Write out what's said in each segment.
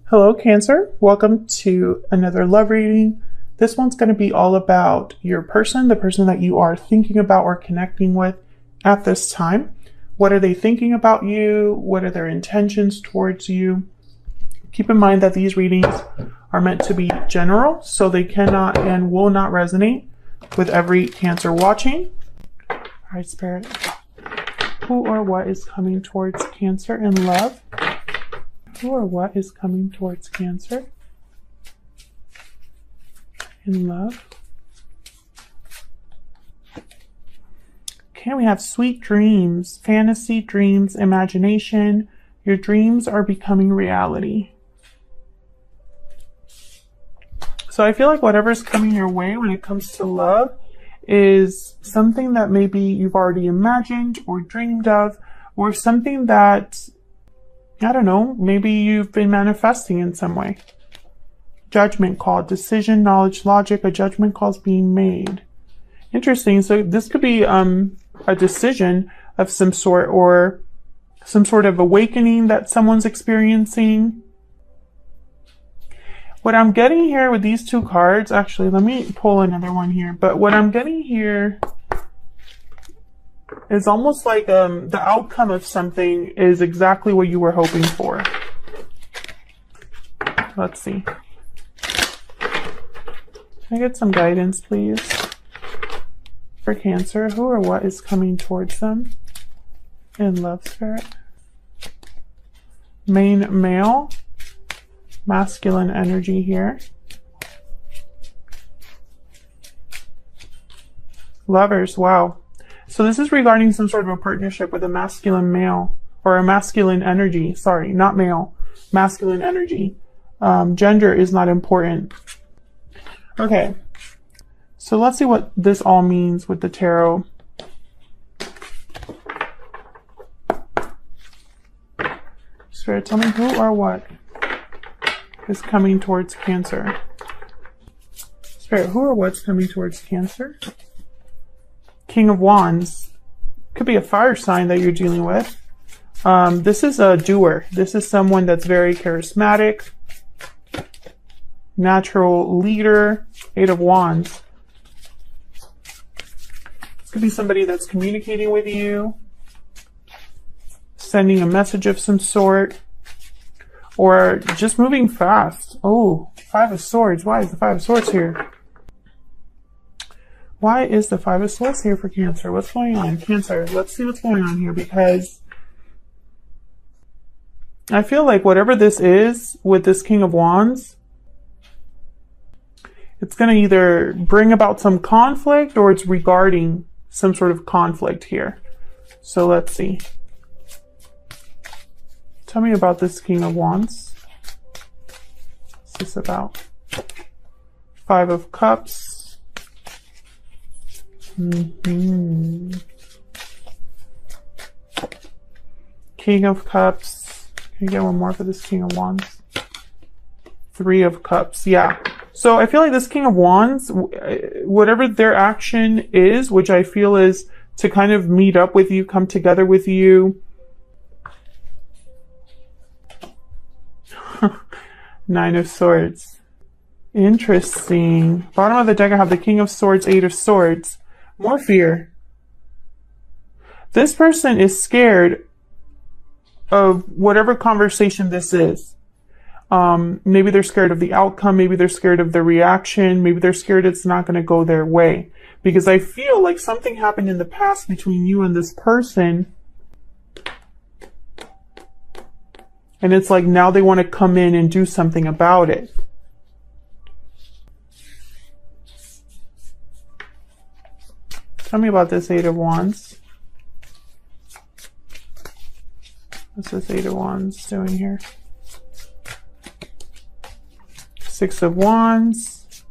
Hello, Cancer. Welcome to another love reading. This one's going to be all about your person, the person that you are thinking about or connecting with at this time. What are they thinking about you? What are their intentions towards you? Keep in mind that these readings are meant to be general, so they cannot and will not resonate with every Cancer watching. All right, Spirit. Who or what is coming towards Cancer in love? Who or what is coming towards Cancer in love? Okay, we have sweet dreams, fantasy dreams, imagination. Your dreams are becoming reality. So I feel like whatever's coming your way when it comes to love is something that maybe you've already imagined or dreamed of, or something that, I don't know, maybe you've been manifesting in some way. Judgment call, decision, knowledge, logic, a judgment call is being made. Interesting. So this could be a decision of some sort, or some sort of awakening that someone's experiencing. What I'm getting here with these two cards, actually, let me pull another one here. But what I'm getting here is almost like the outcome of something is exactly what you were hoping for. Let's see. Can I get some guidance, please? For Cancer, who or what is coming towards them in love, Spirit? Main male, masculine energy here. Lovers, wow. So this is regarding some sort of a partnership with a masculine male, or a masculine energy. Sorry, not male, masculine energy. Gender is not important. Okay. So let's see what this all means with the tarot. Spirit, tell me who or what is coming towards Cancer. Spirit, who or what's coming towards Cancer? King of Wands. Could be a fire sign that you're dealing with. This is a doer. This is someone that's very charismatic, natural leader. Eight of Wands. This could be somebody that's communicating with you, sending a message of some sort, or just moving fast. Oh, Five of Swords. Why is the Five of Swords here? Why is the Five of Swords here for Cancer? What's going on? Cancer, let's see what's going on here, because I feel like whatever this is with this King of Wands, it's going to either bring about some conflict or it's regarding some sort of conflict here. So let's see. Tell me about this King of Wands. What's this about? Five of Cups. King of Cups. Can you get one more for this King of Wands? Three of Cups. Yeah. So I feel like this King of Wands, whatever their action is, which I feel is to kind of meet up with you, come together with you. Nine of Swords. Interesting. Bottom of the deck, I have the King of Swords, Eight of Swords. More fear. This person is scared of whatever conversation this is. Maybe they're scared of the outcome. Maybe they're scared of the reaction. Maybe they're scared it's not going to go their way. Because I feel like something happened in the past between you and this person. And it's like now they want to come in and do something about it. Tell me about this Eight of Wands. What's this Eight of Wands doing here? Six of Wands.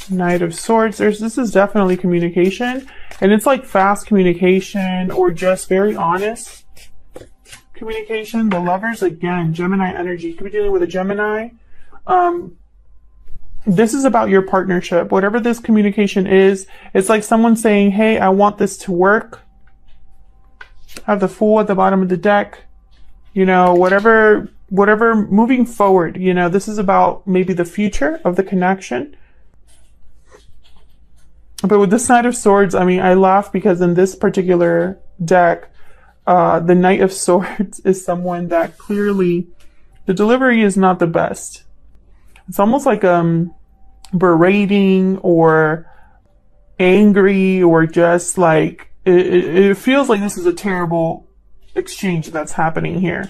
Knight of Swords. This is definitely communication. And it's like fast communication or just very honest communication. The Lovers, again, Gemini energy. You could be dealing with a Gemini. This is about your partnership. Whatever this communication is, it's like someone saying, hey, I want this to work. I have the Fool at the bottom of the deck. You know, whatever moving forward, you know, this is about maybe the future of the connection. But with this Knight of Swords, I mean, I laugh because in this particular deck, the Knight of Swords is someone that clearly the delivery is not the best. It's almost like berating or angry, or just like it feels like this is a terrible exchange that's happening here.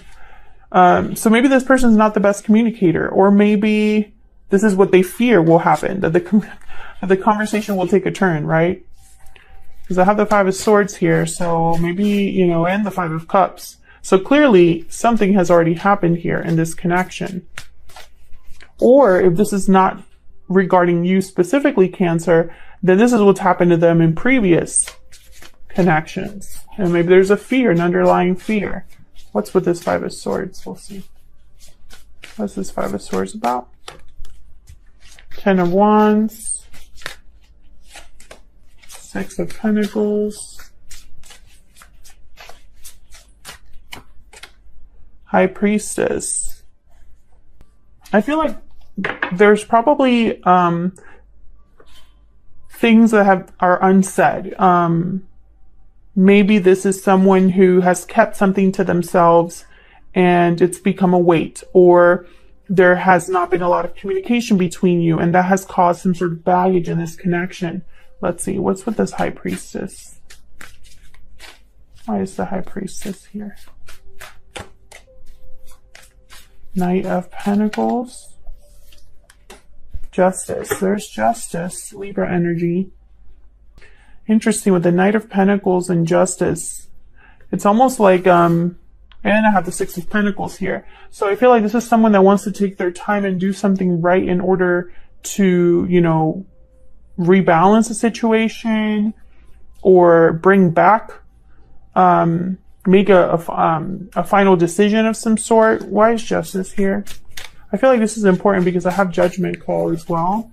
So maybe this person's not the best communicator, or maybe this is what they fear will happen, that the conversation will take a turn, right? Because I have the Five of Swords here, so maybe, you know, and the Five of Cups. So clearly something has already happened here in this connection. Or if this is not regarding you specifically, Cancer, then this is what's happened to them in previous connections. And maybe there's a fear, an underlying fear. What's with this Five of Swords? We'll see. What's this Five of Swords about? Ten of Wands. Six of Pentacles. High Priestess. I feel like there's probably things that are unsaid. Maybe this is someone who has kept something to themselves and it's become a weight, or there has not been a lot of communication between you, and that has caused some sort of baggage in this connection. Let's see, what's with this High Priestess? Why is the High Priestess here? Knight of Pentacles. Justice. There's Justice. Libra energy. Interesting with the Knight of Pentacles and Justice. It's almost like, and I have the Six of Pentacles here. So I feel like this is someone that wants to take their time and do something right in order to, you know, rebalance the situation or bring back, make a final decision of some sort. Why is Justice here? I feel like this is important because I have Judgment call as well.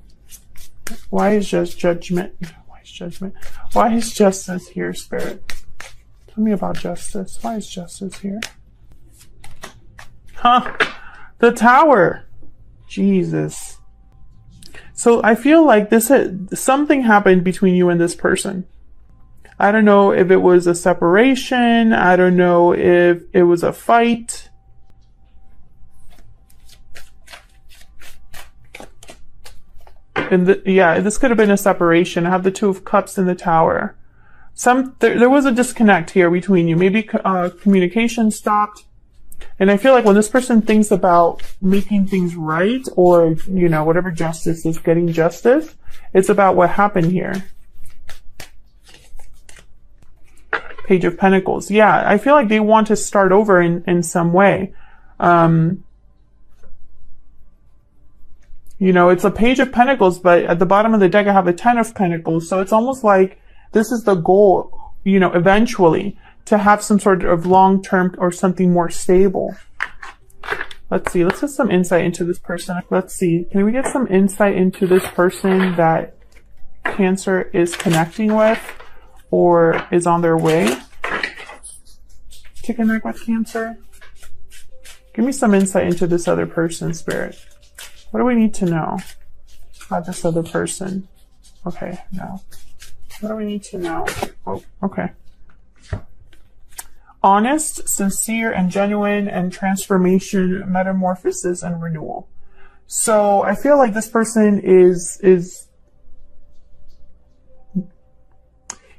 Why is Judgment? Why is Judgment? Why is Justice here, Spirit? Tell me about Justice. Why is Justice here? Huh? The Tower. Jesus. So I feel like something happened between you and this person. I don't know if it was a separation. I don't know if it was a fight. And yeah, this could have been a separation. I have the Two of Cups in the Tower. There was a disconnect here between you. Maybe communication stopped. And I feel like when this person thinks about making things right, or, you know, whatever justice is, getting justice, it's about what happened here. Page of Pentacles. Yeah, I feel like they want to start over in some way. You know, it's a Page of Pentacles, but at the bottom of the deck, I have a Ten of Pentacles. So it's almost like this is the goal, you know, eventually, to have some sort of long-term or something more stable. Let's see. Let's get some insight into this person. Let's see. Can we get some insight into this person that Cancer is connecting with or is on their way to connect with Cancer? Give me some insight into this other person, Spirit. What do we need to know about this other person? Okay, no. What do we need to know? Oh, okay. Honest, sincere, and genuine, and transformation, metamorphosis, and renewal. So I feel like this person is,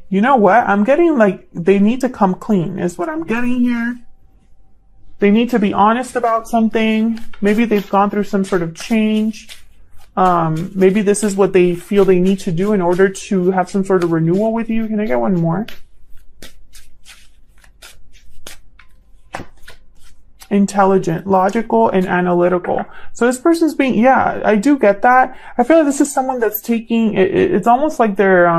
you know what? I'm getting like, they need to come clean is what I'm getting here. They need to be honest about something. Maybe they've gone through some sort of change. Maybe this is what they feel they need to do in order to have some sort of renewal with you. Can I get one more? Intelligent, logical, and analytical. So this person's being, yeah, I do get that. I feel like this is someone that's taking, it's almost like they're,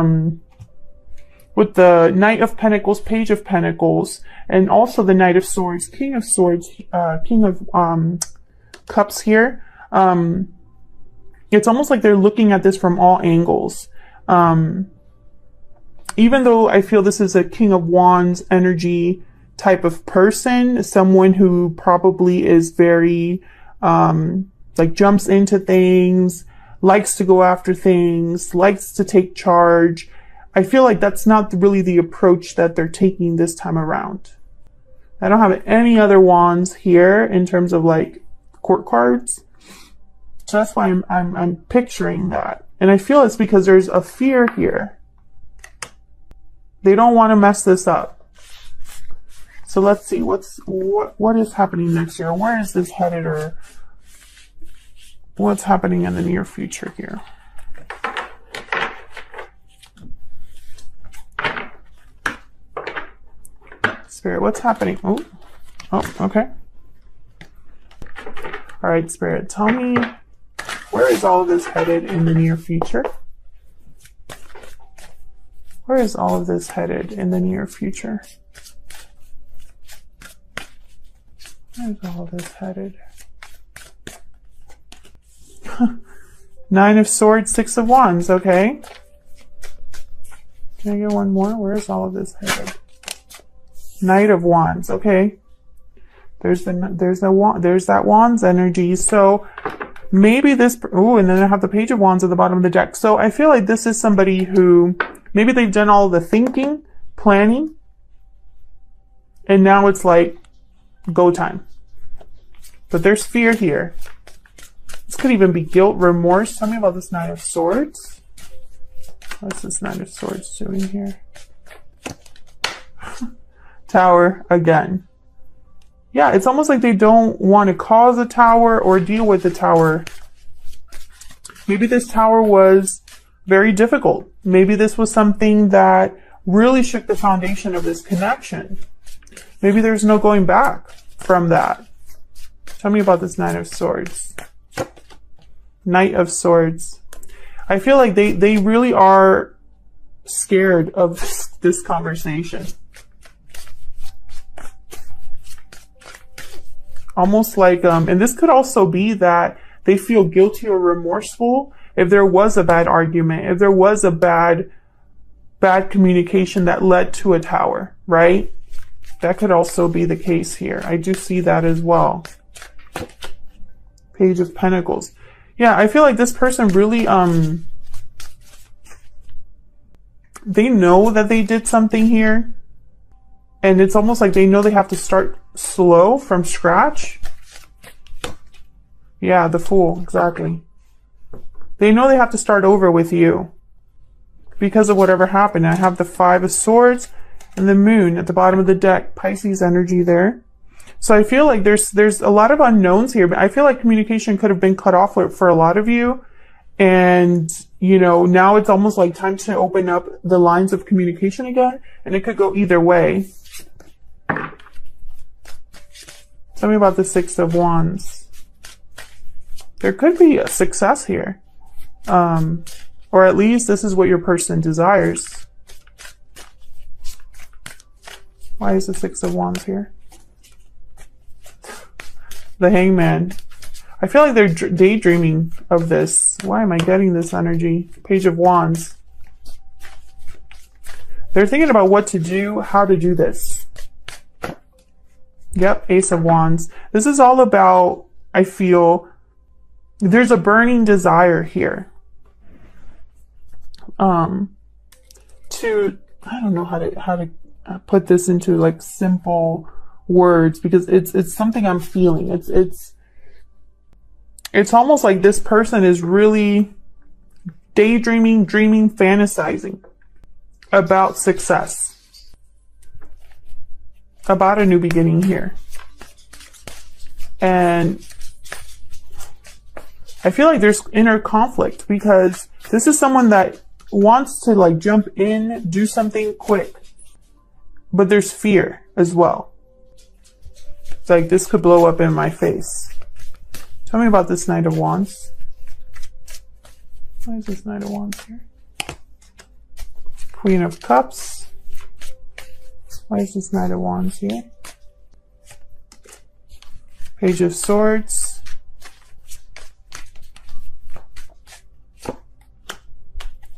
with the Knight of Pentacles, Page of Pentacles, and also the Knight of Swords, King of Swords, King of Cups here. It's almost like they're looking at this from all angles. Even though I feel this is a King of Wands energy type of person, someone who probably is very, like jumps into things, likes to go after things, likes to take charge. I feel like that's not really the approach that they're taking this time around. I don't have any other wands here in terms of like court cards. So that's why I'm picturing that. And I feel it's because there's a fear here. They don't want to mess this up. So let's see what is happening next year. Where is this headed, or what's happening in the near future here? Spirit, what's happening? Oh, okay. All right, Spirit, tell me, where is all of this headed in the near future? Where is all of this headed in the near future? Where is all of this headed? Nine of Swords, Six of Wands, okay. Can I get one more? Where is all of this headed? Knight of Wands, okay. There's that Wands energy. So maybe this, oh, and then I have the Page of Wands at the bottom of the deck. So I feel like this is somebody who, maybe they've done all the thinking, planning, and now it's like go time. But there's fear here. This could even be guilt, remorse. Tell me about this Nine of Swords. What's this Nine of Swords doing here? Tower again. Yeah, it's almost like they don't want to cause a tower or deal with the tower. Maybe this tower was very difficult. Maybe this was something that really shook the foundation of this connection. Maybe there's no going back from that. Tell me about this Nine of Swords. Knight of Swords. I feel like they really are scared of this conversation. Almost like, and this could also be that they feel guilty or remorseful if there was a bad argument, if there was a bad communication that led to a tower, right? That could also be the case here. I do see that as well. Page of Pentacles. Yeah, I feel like this person really, they know that they did something here. And it's almost like they know they have to start slow from scratch. Yeah, the Fool, exactly. They know they have to start over with you because of whatever happened. I have the Five of Swords and the Moon at the bottom of the deck. Pisces energy there. So I feel like there's a lot of unknowns here, but I feel like communication could have been cut off for a lot of you. And, you know, now it's almost like time to open up the lines of communication again. And it could go either way. Tell me about the Six of Wands. There could be a success here. Or at least this is what your person desires. Why is the Six of Wands here? The Hangman. I feel like they're daydreaming of this. Why am I getting this energy? Page of Wands. They're thinking about what to do, how to do this. Yep, Ace of Wands. This is all about, I feel, there's a burning desire here. I don't know how to put this into like simple words, because it's something I'm feeling. It's almost like this person is really daydreaming, dreaming, fantasizing about success. About a new beginning here. And I feel like there's inner conflict because this is someone that wants to like jump in, do something quick. But there's fear as well. It's like this could blow up in my face. Tell me about this Knight of Wands. Why is this Knight of Wands here? Queen of Cups. Why is this Knight of Wands here? Page of Swords.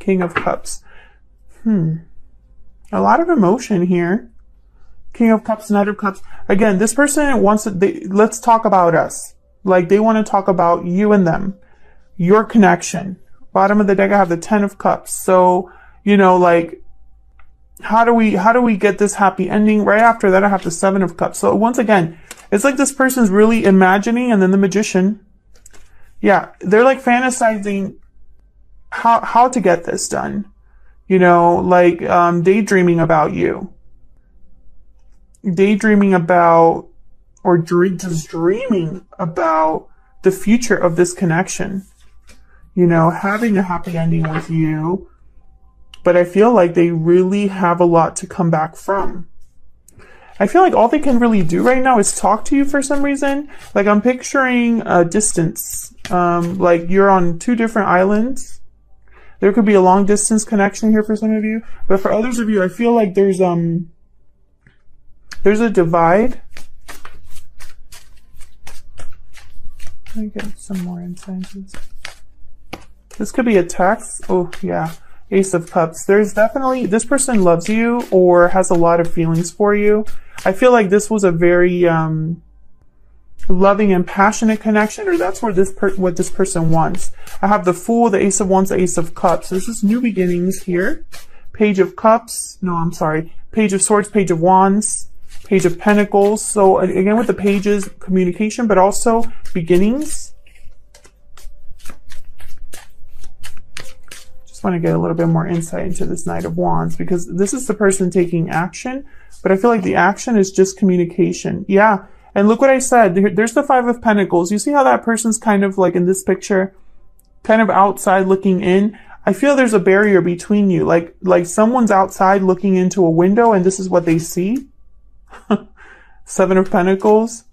King of Cups. A lot of emotion here. King of Cups, Knight of Cups. Again, this person wants to, let's talk about us. Like, they want to talk about you and them, your connection. Bottom of the deck, I have the 10 of Cups. So, you know, like, how do we get this happy ending? Right after that, I have the 7 of Cups. So once again, it's like this person's really imagining, and then the Magician. Yeah, they're like fantasizing how to get this done. You know, like, daydreaming about you. Daydreaming about, or just dreaming about the future of this connection. You know, having a happy ending with you. But I feel like they really have a lot to come back from. I feel like all they can really do right now is talk to you for some reason. Like, I'm picturing a distance. Like, you're on 2 different islands. There could be a long distance connection here for some of you. But for others of you, I feel like there's a divide. Let me get some more insight. This could be a text. Oh, yeah. Ace of Cups. There's definitely, this person loves you or has a lot of feelings for you. I feel like this was a very loving and passionate connection, or that's where what this person wants. I have the Fool, the Ace of Wands, the Ace of Cups. There's just new beginnings here. Page of Cups. No, I'm sorry. Page of Swords, Page of Wands, Page of Pentacles. So again, with the pages, communication, but also beginnings. Want to get a little bit more insight into this Knight of Wands, because this is the person taking action, but I feel like the action is just communication. Yeah. And look what I said. There's the 5 of Pentacles. You see how that person's kind of like in this picture, kind of outside looking in. I feel there's a barrier between you. Like someone's outside looking into a window and this is what they see. 7 of Pentacles.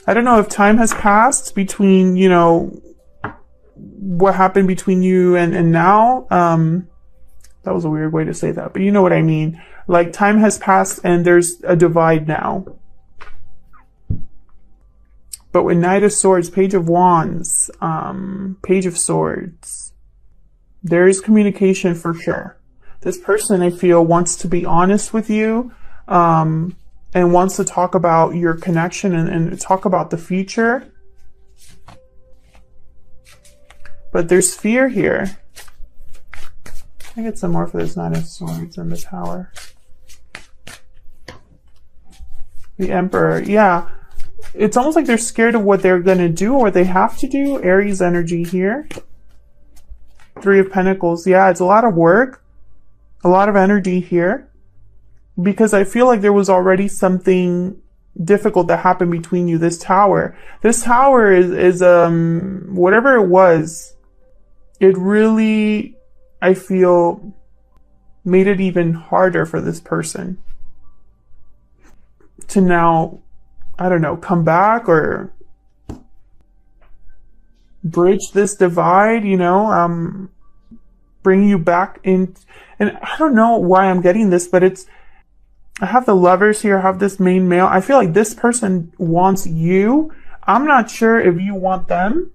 I don't know if time has passed between, you know, what happened between you and now. That was a weird way to say that, but you know what I mean. Like, time has passed and there's a divide now. But with Knight of Swords, Page of Wands, Page of Swords, there is communication for sure. This person, I feel, wants to be honest with you, and wants to talk about your connection and talk about the future. But there's fear here. I get some more for this Knight of Swords and the Tower. The Emperor. Yeah. It's almost like they're scared of what they're going to do or what they have to do. Aries energy here. 3 of Pentacles. Yeah, it's a lot of work. A lot of energy here. Because I feel like there was already something difficult that happened between you. This Tower. This Tower is whatever it was. It really, I feel, made it even harder for this person to now, I don't know, come back or bridge this divide, you know, bring you back in. And I don't know why I'm getting this, but I have the Lovers here, I have this main male. I feel like this person wants you. I'm not sure if you want them.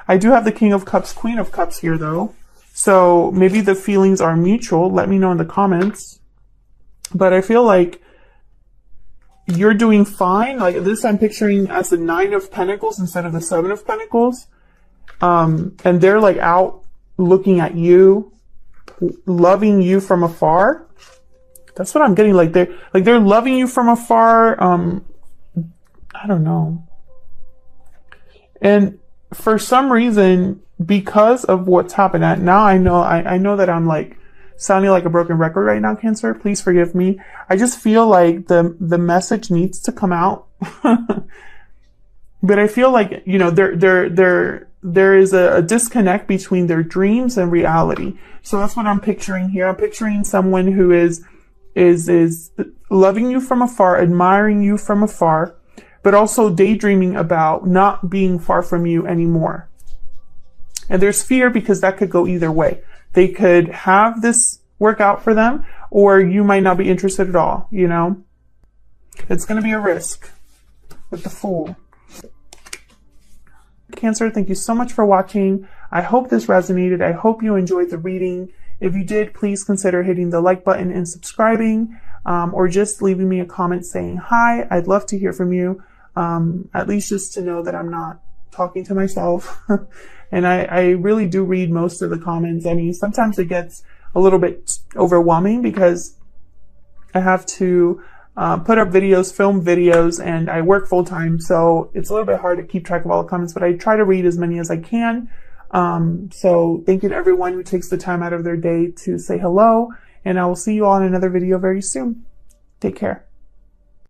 I do have the King of Cups, Queen of Cups here though. So maybe the feelings are mutual. Let me know in the comments. But I feel like you're doing fine. Like this I'm picturing as the 9 of Pentacles instead of the 7 of Pentacles. And they're like out looking at you, loving you from afar. That's what I'm getting. Like they're loving you from afar. I don't know. And for some reason, because of what's happened, now I know that I'm like sounding like a broken record right now, Cancer. Please forgive me. I just feel like the message needs to come out. But I feel like, you know, there is a disconnect between their dreams and reality. So that's what I'm picturing here. I'm picturing someone who is loving you from afar, admiring you from afar, but also daydreaming about not being far from you anymore. And there's fear because that could go either way. They could have this work out for them, or you might not be interested at all, you know? It's going to be a risk with the Fool. Cancer, thank you so much for watching. I hope this resonated. I hope you enjoyed the reading. If you did, please consider hitting the like button and subscribing, or just leaving me a comment saying hi. I'd love to hear from you, at least just to know that I'm not talking to myself. And I really do read most of the comments. I mean, sometimes it gets a little bit overwhelming because I have to put up videos, film videos, and I work full time. So it's a little bit hard to keep track of all the comments, but I try to read as many as I can. So thank you to everyone who takes the time out of their day to say hello, and I will see you all in another video very soon. Take care.